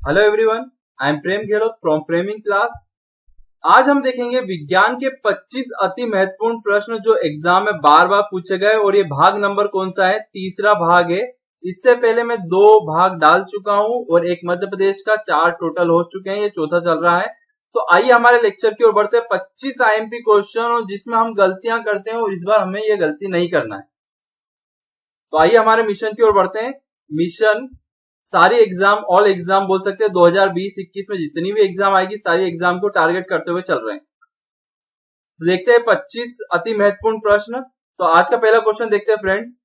Hello everyone, I am Prem Gehlot from framing class. आज हम देखेंगे विज्ञान के 25 अति महत्वपूर्ण प्रश्न जो एग्जाम में बार बार पूछे गए और ये भाग नंबर कौन सा है? तीसरा भाग है। इससे पहले मैं 2 भाग डाल चुका हूं और एक मध्य प्रदेश का 4 टोटल हो चुके हैं, ये चौथा चल रहा है। तो आइए हमारे लेक्चर की ओर बढ़ते हैं। 25 आईएमपी क्वेश्चन जिसमें हम गलतियां करते हैं और इस बार हमें ये गलती नहीं करना है। तो आइए हमारे मिशन की ओर बढ़ते हैं। मिशन सारी एग्जाम, ऑल एग्जाम बोल सकते हैं, 2020-21 में जितनी भी एग्जाम आएगी सारी एग्जाम को टारगेट करते हुए चल रहे हैं। तो देखते हैं 25 अति महत्वपूर्ण प्रश्न। तो आज का पहला क्वेश्चन देखते हैं फ्रेंड्स।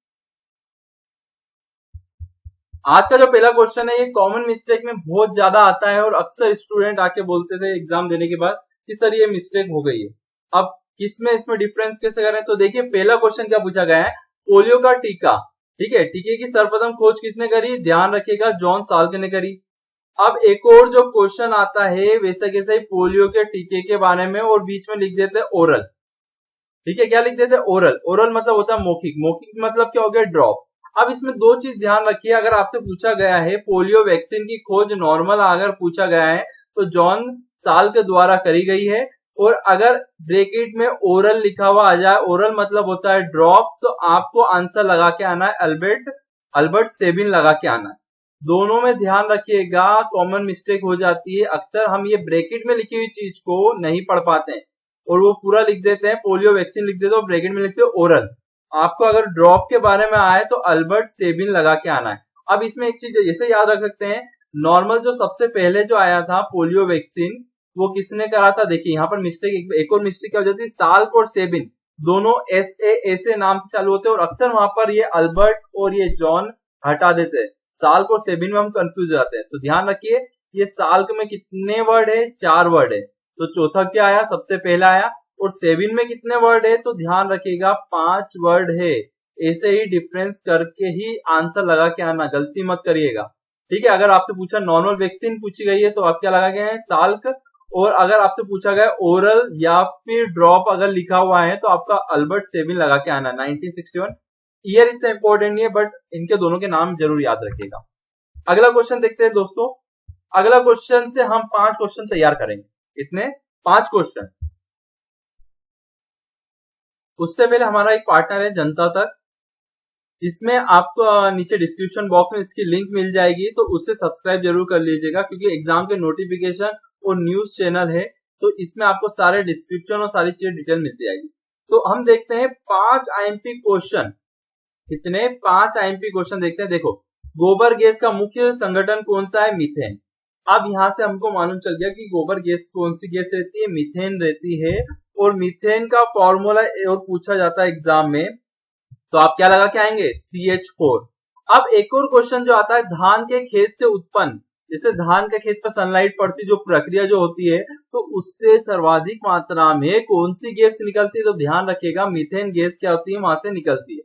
आज का जो पहला क्वेश्चन है ये कॉमन मिस्टेक में बहुत ज्यादा आता है और अक्सर स्टूडेंट आके बोलते थे एग्जाम देने के बाद कि सर ये मिस्टेक हो गई है। अब किसमें इसमें डिफरेंस कैसे करें? तो देखिए पहला क्वेश्चन क्या पूछा गया है, पोलियो का टीका। ठीक है, टीके की सर्वप्रथम खोज किसने करी? ध्यान रखिएगा, जॉन साल्क ने करी। अब एक और जो क्वेश्चन आता है वैसा कैसा ही पोलियो के टीके के बारे में और बीच में लिख देते ओरल। ठीक है, क्या लिख देते? ओरल। ओरल मतलब होता है मौखिक, मौखिक मतलब क्या हो गया? ड्रॉप। अब इसमें 2 चीज ध्यान रखिए, अगर आपसे पूछा गया है पोलियो वैक्सीन की खोज नॉर्मल अगर पूछा गया है तो जॉन साल्क द्वारा करी गई है, और अगर ब्रैकेट में ओरल लिखा हुआ आ जाए, ओरल मतलब होता है ड्रॉप, तो आपको आंसर लगा के आना है अल्बर्ट सेबिन लगा के आना है। दोनों में ध्यान रखिएगा, कॉमन मिस्टेक हो जाती है। अक्सर हम ये ब्रैकेट में लिखी हुई चीज को नहीं पढ़ पाते हैं और वो पूरा लिख देते हैं, पोलियो वैक्सीन लिख देते हैं और ब्रैकेट में लिखते हैं ओरल। आपको अगर ड्रॉप के बारे में आए तो अल्बर्ट सेबिन लगा के आना है। अब इसमें एक चीज जैसे याद रख सकते हैं, नॉर्मल जो सबसे पहले जो आया था पोलियो वैक्सीन वो किसने करा था? देखिए यहाँ पर मिस्टेक, एक और मिस्टेक क्या हो जाती है, साल्क और सेबिन दोनों ऐसे नाम से चालू होते हैं और अक्सर वहां पर ये अल्बर्ट और ये जॉन हटा देते हैं। साल्क और सेबिन में हम कंफ्यूज हो जाते हैं। तो ध्यान रखिए ये साल्क में कितने वर्ड है? 4 वर्ड है। तो चौथा क्या आया? सबसे पहला आया। और सेबिन में कितने वर्ड है? तो ध्यान रखिएगा 5 वर्ड है। ऐसे ही डिफरेंस करके ही आंसर लगा के आना, गलती मत करिएगा। ठीक है, अगर आपसे पूछा नॉर्मल वैक्सीन पूछी गई है तो आप क्या लगा के हैं? साल्क। और अगर आपसे पूछा गया ओरल या फिर ड्रॉप अगर लिखा हुआ है तो आपका अल्बर्ट सेबिन लगा के आना। 1961 ईयर इतना इंपॉर्टेंट नहीं है, बट इनके दोनों के नाम जरूर याद रखिएगा। अगला क्वेश्चन देखते हैं दोस्तों। अगला क्वेश्चन से हम 5 क्वेश्चन तैयार करेंगे। इतने 5 क्वेश्चन। उससे पहले हमारा एक पार्टनर है जनता तक, इसमें आपको नीचे डिस्क्रिप्शन बॉक्स में इसकी लिंक मिल जाएगी, तो उससे सब्सक्राइब जरूर कर लीजिएगा क्योंकि एग्जाम के नोटिफिकेशन और न्यूज चैनल है, तो इसमें आपको सारे डिस्क्रिप्शन और सारी चीजें डिटेल मिलती जाएगी। तो हम देखते हैं 5 आईएमपी क्वेश्चन। कितने? 5 आईएमपी क्वेश्चन देखते हैं। देखो, गोबर गैस का मुख्य संगठन कौन सा है? मीथेन। अब यहां से हमको मालूम चल गया कि गोबर गैस कौन सी गैस रहती है? मीथेन रहती है। और मीथेन का फॉर्मूला और पूछा जाता है एग्जाम में, तो आप क्या लगा के आएंगे? CH4। अब एक और क्वेश्चन जो आता है, धान के खेत से उत्पन्न, जैसे धान के खेत पर सनलाइट पड़ती जो प्रक्रिया जो होती है, तो उससे सर्वाधिक मात्रा में कौन सी गैस निकलती है? तो ध्यान रखिएगा मीथेन गैस क्या होती है, वहां से निकलती है।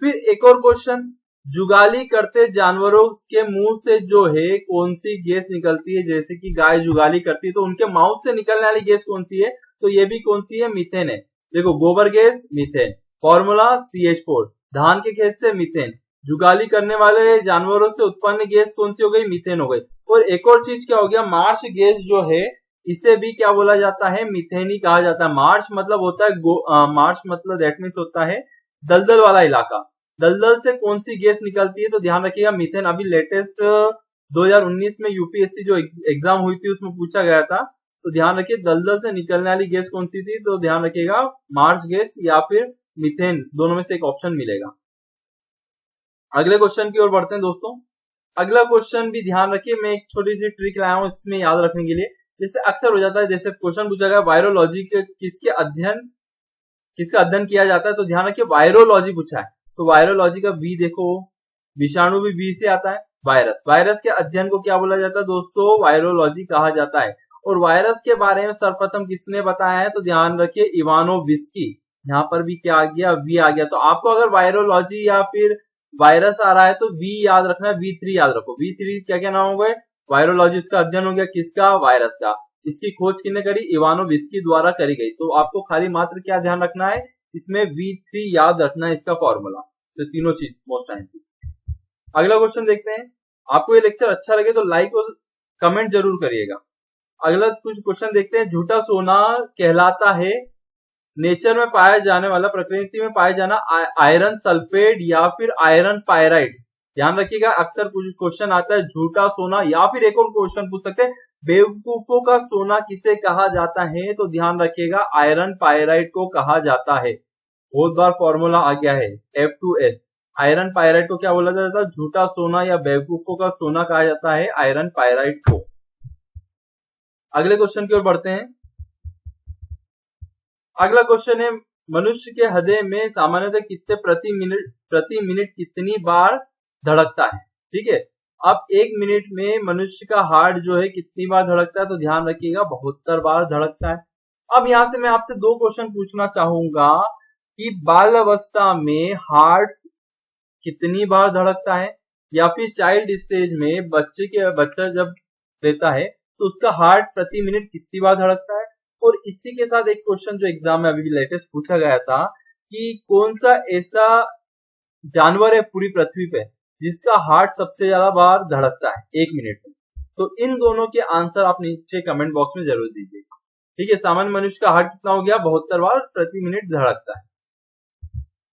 फिर एक और क्वेश्चन, जुगाली करते जानवरों के मुंह से जो है कौन सी गैस निकलती है? जैसे कि गाय जुगाली करती है तो उनके माउथ से निकलने वाली गैस कौन सी है? तो ये भी कौन सी है? मीथेन है। देखो, गोबर गैस मीथेन, फॉर्मूला CH4, धान के खेत से मीथेन, जुगाली करने वाले जानवरों से उत्पन्न गैस कौन सी हो गई? मीथेन हो गई। और एक और चीज क्या हो गया, मार्श गैस जो है इसे भी क्या बोला जाता है? मीथेन ही कहा जाता है। मार्श मतलब होता है मार्श मतलब दैट मीन्स होता है दलदल वाला इलाका। दलदल से कौन सी गैस निकलती है? तो ध्यान रखिएगा मीथेन। अभी लेटेस्ट 2019 में यूपीएससी जो एग्जाम हुई थी उसमें पूछा गया था, तो ध्यान रखिए दलदल से निकलने वाली गैस कौन सी थी? तो ध्यान रखिएगा मार्श गैस या फिर मीथेन, दोनों में से एक ऑप्शन मिलेगा। अगले क्वेश्चन की ओर बढ़ते हैं दोस्तों। अगला क्वेश्चन भी ध्यान रखिए, मैं एक छोटी सी ट्रिक लाया हूं इसमें याद रखने के लिए। जैसे अक्सर हो जाता है, जैसे क्वेश्चन पूछा गया वायरोलॉजी के किसका अध्ययन किया जाता है? तो ध्यान रखिए वायरोलॉजी पूछा है, तो वायरोलॉजी का वी देखो, विषाणु भी वी से आता है। वायरस के अध्ययन को क्या बोला जाता है दोस्तों? वायरोलॉजी कहा जाता है। और वायरस के बारे में सर्वप्रथम किसने बताया है? तो ध्यान रखिए इवानोविस्की। यहाँ पर भी क्या आ गया? वी आ गया। तो आपको अगर वायरोलॉजी या फिर वायरस आ रहा है तो वी याद रखना है, V3 याद रखो। V3 क्या क्या नाम हो गए? वायरोलॉजी, इसका अध्ययन हो गया किसका? वायरस का। इसकी खोज किसने करी? इवानोविस्की द्वारा करी गई। तो आपको खाली मात्र क्या ध्यान रखना है? इसमें V3 याद रखना है इसका फॉर्मूला। तो तीनों चीज मोस्ट टाइम। अगला क्वेश्चन देखते हैं। आपको ये लेक्चर अच्छा लगे तो लाइक और कमेंट जरूर करिएगा। अगला कुछ क्वेश्चन देखते हैं। झूठा सोना कहलाता है नेचर में पाया जाने वाला, प्रकृति में पाया जाना आयरन सल्फेट या फिर आयरन पायराइड्स। ध्यान रखिएगा, अक्सर कुछ क्वेश्चन आता है झूठा सोना, या फिर एक और क्वेश्चन पूछ सकते हैं बेवकूफों का सोना किसे कहा जाता है, तो ध्यान रखिएगा आयरन पायराइड को कहा जाता है। बहुत बार फॉर्मूला आ गया है F2S। आयरन पायराइड को क्या बोला जाता है? झूठा सोना या बेवकूफों का सोना कहा जाता है आयरन पायराइड को। अगले क्वेश्चन की ओर बढ़ते हैं। अगला क्वेश्चन है मनुष्य के हृदय में सामान्यतः कितने प्रति मिनट कितनी बार धड़कता है? ठीक है, अब 1 मिनट में मनुष्य का हार्ट जो है कितनी बार धड़कता है, तो ध्यान रखिएगा 72 बार धड़कता है। अब यहां से मैं आपसे 2 क्वेश्चन पूछना चाहूंगा कि बाल अवस्था में हार्ट कितनी बार धड़कता है, या फिर चाइल्ड स्टेज में बच्चा जब रहता है तो उसका हार्ट प्रति मिनट कितनी बार धड़कता है। और इसी के साथ एक क्वेश्चन जो एग्जाम में अभी लेटेस्ट पूछा गया था कि कौन सा ऐसा जानवर है पूरी पृथ्वी पे जिसका हार्ट सबसे ज्यादा बार धड़कता है 1 मिनट में। तो इन दोनों के आंसर आप नीचे कमेंट बॉक्स में जरूर दीजिए। ठीक है, सामान्य मनुष्य का हार्ट कितना हो गया? 72 बार प्रति मिनट धड़कता है।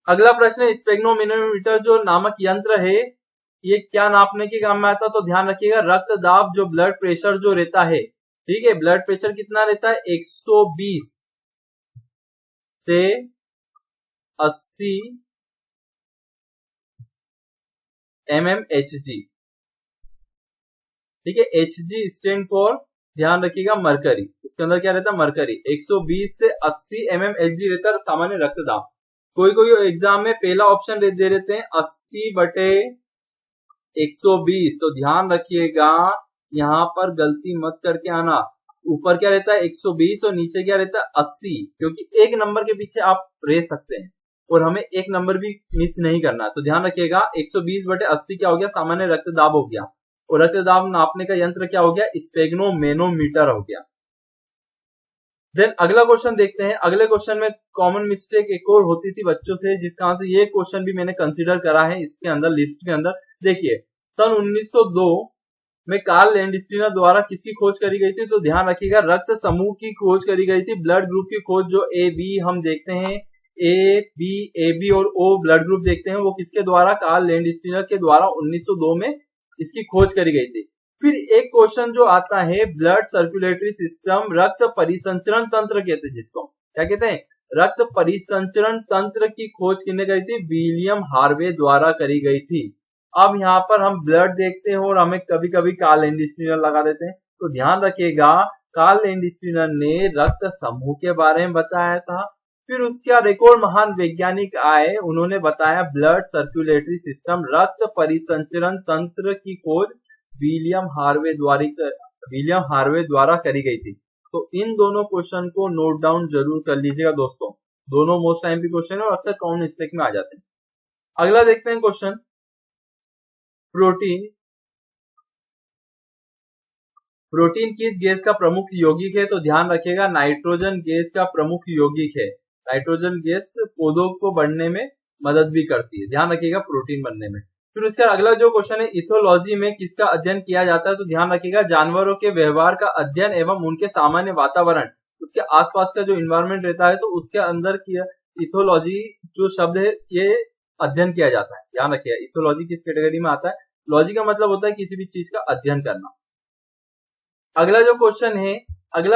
अगला प्रश्न है स्पेग्नोमीटर जो नामक यंत्र है ये क्या नापने के काम में आता है, तो ध्यान रखिएगा रक्तदाब जो ब्लड प्रेशर जो रहता है, ठीक है, ब्लड प्रेशर कितना रहता है? 120 से 80 mmHg। ठीक है, Hg स्टैंड फॉर, ध्यान रखिएगा मरकरी, उसके अंदर क्या रहता है? मरकरी। 120 से 80 mmHg रहता है सामान्य रक्तदाब। कोई एग्जाम में पहला ऑप्शन दे देते हैं 80/120, तो ध्यान रखिएगा यहां पर गलती मत करके आना। ऊपर क्या रहता है? 120 और नीचे क्या रहता है? 80, क्योंकि एक नंबर के पीछे आप रह सकते हैं और हमें एक नंबर भी मिस नहीं करना। तो ध्यान रखिएगा 120/80 क्या हो गया? सामान्य रक्तदाब हो गया। और रक्तदाब नापने का यंत्र क्या हो गया? स्पेग्नोमेनोमीटर हो गया। देन अगला क्वेश्चन देखते हैं। अगले क्वेश्चन में कॉमन मिस्टेक एक और होती थी बच्चों से, जिसका आंसर ये क्वेश्चन भी मैंने कंसीडर करा है इसके अंदर, लिस्ट के अंदर। देखिए, सन 1902 में कार्ल लैंडस्टीनर द्वारा किसकी खोज करी गई थी, तो ध्यान रखिएगा रक्त समूह की खोज करी गई थी। ब्लड ग्रुप की खोज जो ए बी हम देखते हैं, ए बी और ओ ब्लड ग्रुप देखते हैं, वो किसके द्वारा? कार्ल लैंडस्टीनर के द्वारा 1902 में इसकी खोज करी गई थी। फिर एक क्वेश्चन जो आता है ब्लड सर्कुलेटरी सिस्टम, रक्त परिसंचरण तंत्र कहते हैं जिसको, क्या कहते हैं? रक्त परिसंचरण तंत्र की खोज किसने करी थी? विलियम हार्वे द्वारा करी गई थी। अब यहाँ पर हम ब्लड देखते हैं और हमें कभी कभी कार्ल लैंडस्टीनर लगा देते हैं, तो ध्यान रखिएगा कार्ल लैंडस्टीनर ने रक्त समूह के बारे में बताया था। फिर उसके बाद एक और महान वैज्ञानिक आए, उन्होंने बताया ब्लड सर्कुलेटरी सिस्टम, रक्त परिसंचरण तंत्र की खोज विलियम हार्वे द्वारा करी गई थी। तो इन दोनों क्वेश्चन को नोट डाउन जरूर कर लीजिएगा दोस्तों, दोनों मोस्ट टाइम भी क्वेश्चन है और अक्सर कॉमन मिस्टेक में आ जाते हैं। अगला देखते हैं क्वेश्चन, प्रोटीन किस गैस का प्रमुख यौगिक है, तो ध्यान रखिएगा नाइट्रोजन गैस का प्रमुख यौगिक है। नाइट्रोजन गैस पौधों को बढ़ने में मदद भी करती है, ध्यान रखिएगा प्रोटीन बनने में। फिर उसका अगला जो क्वेश्चन है इथोलॉजी में किसका अध्ययन किया जाता है, तो ध्यान रखिएगा जानवरों के व्यवहार का अध्ययन एवं उनके सामान्य वातावरण, उसके आसपास का जो इन्वायरमेंट रहता है, तो उसके अंदर किया इथोलॉजी जो शब्द है ये अध्ययन किया जाता है। ध्यान रखिएगा इथोलॉजी किस कैटेगरी में आता है? लॉजी का मतलब होता है किसी भी चीज का अध्ययन करना। अगला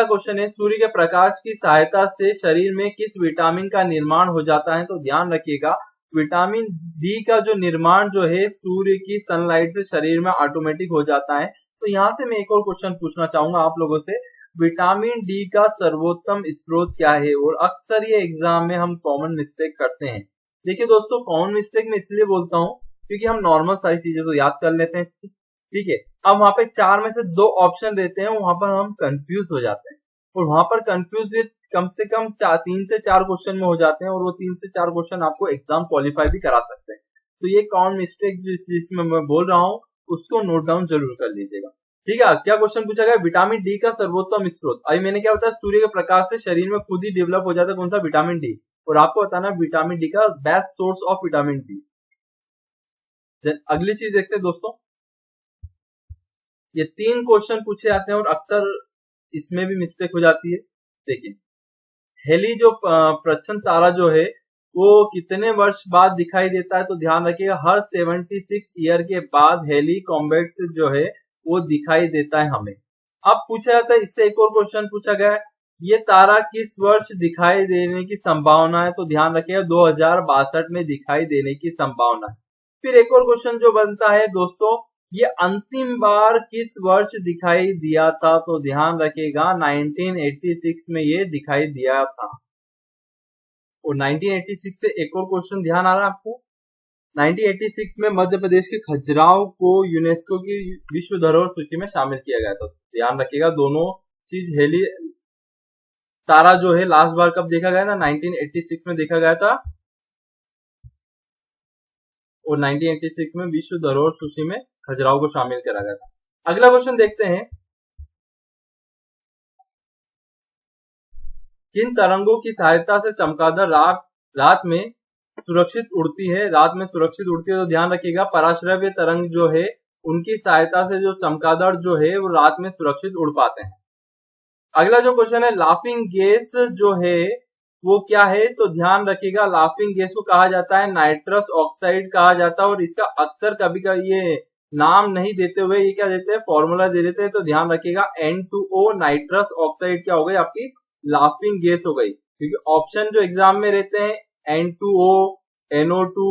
क्वेश्चन है सूर्य के प्रकाश की सहायता से शरीर में किस विटामिन का निर्माण हो जाता है, तो ध्यान रखिएगा विटामिन डी का जो निर्माण जो है सूर्य की सनलाइट से शरीर में ऑटोमेटिक हो जाता है। तो यहाँ से मैं एक और क्वेश्चन पूछना चाहूंगा आप लोगों से, विटामिन डी का सर्वोत्तम स्रोत क्या है? और अक्सर ये एग्जाम में हम कॉमन मिस्टेक करते हैं। देखिए दोस्तों, कॉमन मिस्टेक में इसलिए बोलता हूँ क्योंकि हम नॉर्मल सारी चीजें तो याद कर लेते हैं, ठीक है। अब वहां पे 4 में से 2 ऑप्शन रहते हैं, वहां पर हम कंफ्यूज हो जाते हैं और वहां पर कंफ्यूज कम से कम 3 से 4 क्वेश्चन में हो जाते हैं और वो 3 से 4 क्वेश्चन आपको एग्जाम क्वालिफाई भी करा सकते हैं। तो ये कॉमन मिस्टेक जिसमें मैं बोल रहा हूँ उसको नोट डाउन जरूर कर लीजिएगा, ठीक है। क्या क्वेश्चन पूछा गया? विटामिन डी का सर्वोत्तम स्रोत। अभी मैंने क्या बताया, सूर्य के प्रकाश से शरीर में खुद ही डेवलप हो जाता है कौन सा? Vitamin D. और आपको बताना विटामिन डी का best source of vitamin D. अगली चीज देखते हैं दोस्तों, ये 3 क्वेश्चन पूछे जाते हैं और अक्सर इसमें भी मिस्टेक हो जाती है। देखिए, हेली जो प्रच्छन्न तारा जो है वो कितने वर्ष बाद दिखाई देता है, तो ध्यान रखिएगा हर 76 ईयर के बाद हेली कॉम्बेट जो है वो दिखाई देता है हमें। अब पूछा जाता है, इससे एक और क्वेश्चन पूछा गया है, ये तारा किस वर्ष दिखाई देने की संभावना है, तो ध्यान रखिएगा 2062 में दिखाई देने की संभावना है। फिर एक और क्वेश्चन जो बनता है दोस्तों, ये अंतिम बार किस वर्ष दिखाई दिया था, तो ध्यान रखिएगा 1986 में ये दिखाई दिया था। और 1986 से एक और क्वेश्चन ध्यान आ रहा है आपको, 1986 में मध्य प्रदेश के खजुराहो को यूनेस्को की विश्व धरोहर सूची में शामिल किया गया था। ध्यान रखिएगा दोनों चीज, हेली तारा जो है लास्ट बार कब देखा गया था, 1986 में देखा गया था, और 1986 में विश्व धरोहर सूची में खजुराहो को शामिल करा गया था। अगला क्वेश्चन देखते हैं, किन तरंगों की सहायता से चमगादड़ रात में सुरक्षित उड़ती है, तो ध्यान रखिएगा पराश्रव्य तरंग जो है उनकी सहायता से जो चमगादड़ जो है वो रात में सुरक्षित उड़ पाते हैं। अगला जो क्वेश्चन है, लाफिंग गैस जो है वो क्या है, तो ध्यान रखिएगा लाफिंग गैस को कहा जाता है नाइट्रस ऑक्साइड कहा जाता है, और इसका अक्सर कभी कभी ये नाम नहीं देते हुए ये क्या देते हैं, फॉर्मूला दे देते हैं। तो ध्यान रखिएगा N2O नाइट्रस ऑक्साइड क्या हो गई, आपकी लाफिंग गैस हो गई, क्योंकि ऑप्शन जो एग्जाम में रहते हैं N2O, NO2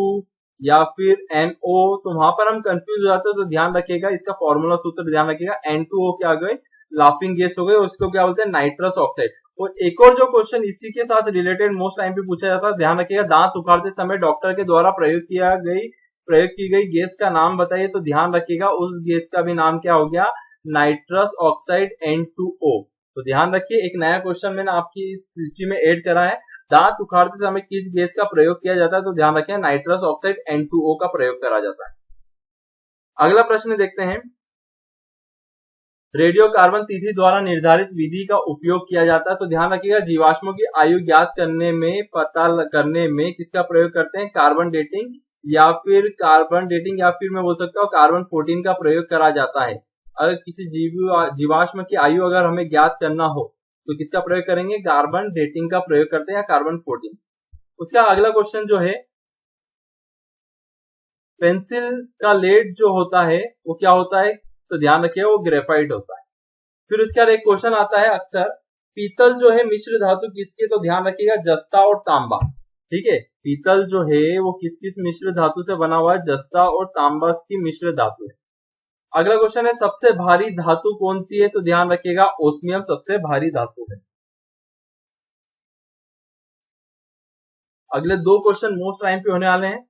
या फिर NO, तो वहां पर हम कंफ्यूज हो जाते हैं। तो ध्यान रखिएगा इसका फॉर्मूला सूत्र ध्यान रखिएगा, N2O क्या हो गई, लाफिंग गैस हो गई, उसको क्या बोलते हैं, नाइट्रस ऑक्साइड। और एक और जो क्वेश्चन इसी के साथ रिलेटेड मोस्ट टाइम पे पूछा जाता है, ध्यान रखिएगा दांत उखाड़ते समय डॉक्टर के द्वारा प्रयोग की गई गैस का नाम बताइए, तो ध्यान रखिएगा उस गैस का भी नाम क्या हो गया, नाइट्रस ऑक्साइड N2O। तो ध्यान रखिए एक नया क्वेश्चन मैंने आपकी इस सूची में ऐड करा है, दांत उखाड़ते समय किस गैस का प्रयोग किया जाता है, तो ध्यान रखिए नाइट्रस ऑक्साइड N2O का प्रयोग करा जाता है। अगला प्रश्न देखते हैं, रेडियो कार्बन तिथि द्वारा निर्धारित विधि का उपयोग किया जाता है, तो ध्यान रखिएगा जीवाश्मों की आयु ज्ञात करने में पता करने में किसका प्रयोग करते हैं, कार्बन डेटिंग या फिर मैं बोल सकता हूँ कार्बन 14 का प्रयोग करा जाता है। अगर किसी जीवाश्म की आयु अगर हमें ज्ञात करना हो तो किसका प्रयोग करेंगे, कार्बन डेटिंग का प्रयोग करते हैं या कार्बन 14। उसका अगला क्वेश्चन जो है, पेंसिल का लेड जो होता है वो क्या होता है, तो ध्यान रखिए वो ग्रेफाइट होता है। फिर उसके बाद एक क्वेश्चन आता है अक्सर, पीतल जो है मिश्र धातु किसकी, तो ध्यान रखिएगा जस्ता और तांबा। ठीक है, पीतल जो है वो किस किस मिश्र धातु से बना हुआ है, जस्ता और तांबा की मिश्र धातु है। अगला क्वेश्चन है, सबसे भारी धातु कौन सी है, तो ध्यान रखिएगा ओस्मियम सबसे भारी धातु है। अगले दो क्वेश्चन मोस्ट टाइम पे होने वाले हैं।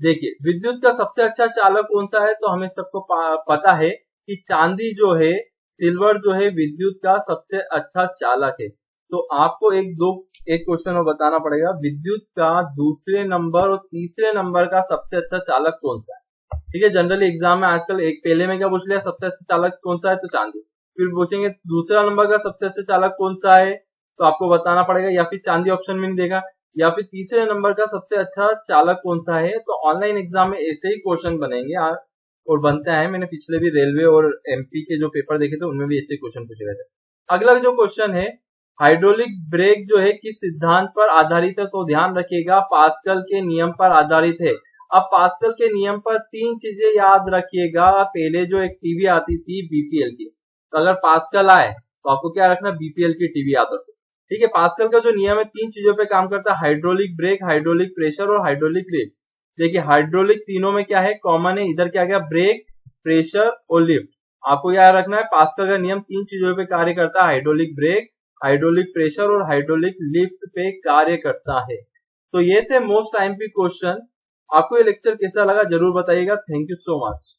देखिए, विद्युत का सबसे अच्छा चालक कौन सा है, तो हमें सबको पता है कि चांदी जो है, सिल्वर जो है विद्युत का सबसे अच्छा चालक है। तो आपको एक क्वेश्चन और बताना पड़ेगा, विद्युत का दूसरे नंबर और तीसरे नंबर का सबसे अच्छा चालक कौन सा है। ठीक है, जनरली एग्जाम में आजकल एक पहले में क्या पूछ लिया, सबसे अच्छा चालक कौन सा है, तो चांदी। फिर पूछेंगे दूसरा नंबर का सबसे अच्छा चालक कौन सा है, तो आपको बताना पड़ेगा या फिर चांदी ऑप्शन में नहीं देगा, या फिर तीसरे नंबर का सबसे अच्छा चालक कौन सा है। तो ऑनलाइन एग्जाम में ऐसे ही क्वेश्चन बनेंगे और बनते हैं, मैंने पिछले भी रेलवे और एमपी के जो पेपर देखे थे उनमें भी ऐसे क्वेश्चन पूछे गए थे। अगला जो क्वेश्चन है, हाइड्रोलिक ब्रेक जो है किस सिद्धांत पर आधारित है, तो ध्यान रखिएगा पास्कल के नियम पर आधारित है। अब पास्कल के नियम पर 3 चीजें याद रखिएगा, पहले जो एक टीवी आती थी बीपीएल की, तो अगर पास्कल आए तो आपको क्या रखना, बीपीएल की टीवी याद रखो। ठीक है, पास्कल का जो नियम है 3 चीजों पे काम करता है, हाइड्रोलिक ब्रेक, हाइड्रोलिक प्रेशर और हाइड्रोलिक लिफ्ट। देखिए हाइड्रोलिक तीनों में क्या है, कॉमन है, इधर क्या गया, ब्रेक, प्रेशर और लिफ्ट। आपको याद रखना है पास्कल का नियम 3 चीजों पे कार्य करता है, हाइड्रोलिक ब्रेक, हाइड्रोलिक प्रेशर और हाइड्रोलिक लिफ्ट पे कार्य करता है। तो ये थे मोस्ट टाइम पे क्वेश्चन। आपको ये लेक्चर कैसा लगा जरूर बताइएगा। Thank you so much.